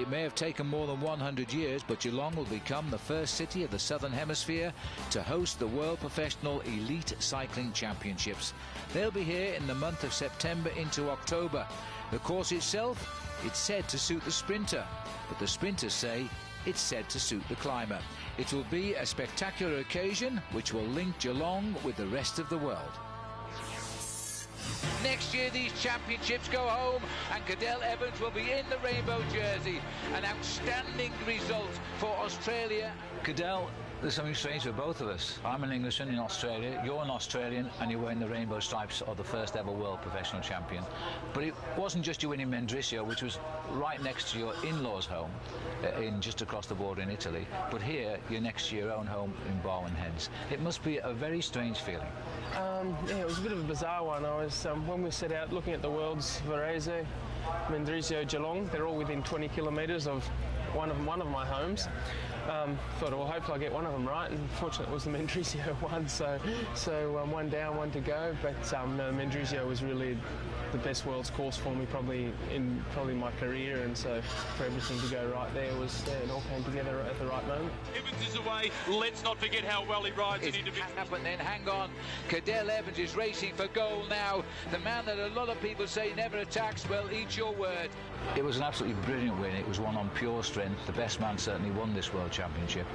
It may have taken more than 100 years, but Geelong will become the first city of the Southern Hemisphere to host the World Professional Elite Cycling Championships. They'll be here in the month of September into October. The course itself, it's said to suit the sprinter, but the sprinters say it's said to suit the climber. It will be a spectacular occasion which will link Geelong with the rest of the world. Next year these championships go home and Cadel Evans will be in the rainbow jersey. An outstanding result for Australia. Cadel, there's something strange for both of us. I'm an Englishman in Australia, you're an Australian, and you're wearing the rainbow stripes of the first ever world professional champion. But it wasn't just you winning Mendrisio, which was right next to your in-laws' home, just across the border in Italy, but here you're next to your own home in Barwon Heads. It must be a very strange feeling. Yeah, it was a bit of a bizarre one. I was when we set out looking at the world's Varese, Mendrisio, Geelong, they're all within 20 kilometres of one of my homes. Thought, well, hopefully I'll get one of them right, and fortunately it was the Mendrisio one, so one down, one to go. But no, Mendrisio was really the best world's course for me, probably in my career, and so for everything to go right there it all came together at the right moment. Evans is away. Let's not forget how well he rides in individual. Happen then, hang on. Cadel Evans is racing for goal now. The man that a lot of people say never attacks, well, eat your word. It was an absolutely brilliant win. It was won on pure strength. The best man certainly won this World Championship.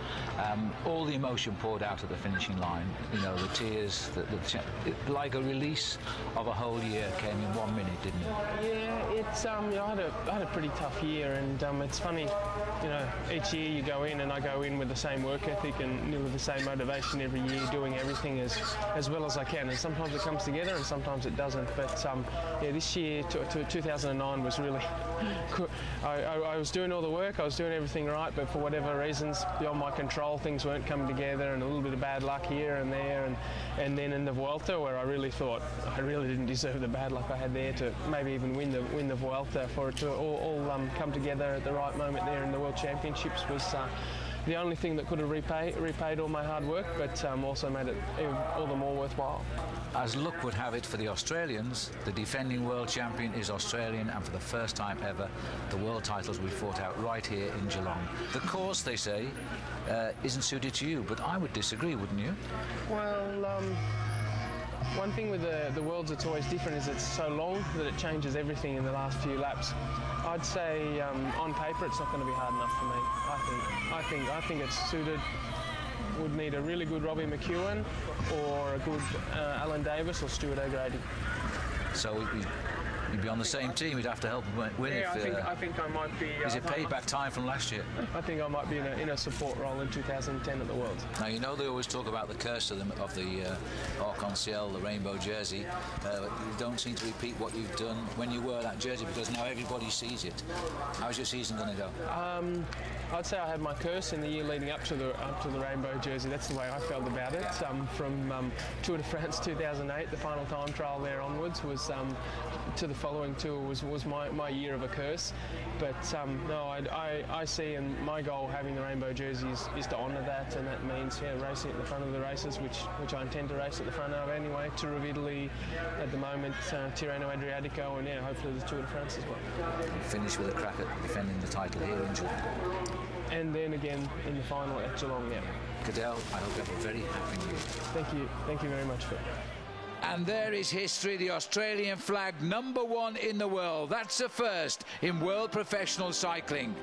All the emotion poured out at the finishing line. You know, the tears, like a release of a whole year came in 1 minute, didn't it? Yeah, it's I had a pretty tough year, and it's funny, you know, each year you go in, and I go in with the same work ethic and with the same motivation every year, doing everything as well as I can. And sometimes it comes together, and sometimes it doesn't. But yeah, this year, 2009 was really. I was doing all the work, I was doing everything right, but for whatever reasons beyond my control, things weren't coming together, and a little bit of bad luck here and there, and then in the Vuelta, where I really thought I really didn't deserve the bad luck I had there to maybe even win the Vuelta, for it to all come together at the right moment there in the World Championships was the only thing that could have repaid all my hard work, but also made it all the more worthwhile. As luck would have it for the Australians, the defending world champion is Australian, and for the first time ever, the world titles will be fought out right here in Geelong. The course, they say, isn't suited to you, but I would disagree, wouldn't you? Well, one thing with the Worlds that's always different is it's so long that it changes everything in the last few laps. I'd say on paper it's not going to be hard enough for me. I think it's suited. Would need a really good Robbie McEwen or a good Alan Davis or Stuart O'Grady. So you'd be on the same team. You'd have to help him win. Yeah, I think I might be. Is it payback time from last year? I think I might be in a support role in 2010 at the Worlds. Now, you know they always talk about the curse of the arc-en-ciel, the rainbow jersey. You don't seem to repeat what you've done when you wear that jersey, because now everybody sees it. How's your season going to go? I'd say I had my curse in the year leading up to the rainbow jersey. That's the way I felt about it. From Tour de France 2008, the final time trial there onwards, was to the following tour was my year of a curse. But no, I see, and my goal having the rainbow jersey is to honour that, and that means racing at the front of the races, which I intend to race at the front of anyway. Tour of Italy at the moment, Tirreno Adriatico, and hopefully the Tour de France as well. Finish with a crack at defending the title here in Geelong. And then again in the final at Geelong, yeah. Cadel, I hope you have a very happy new year. Thank you very much, Phil. And there is history, the Australian flag #1 in the world. That's a first in world professional cycling.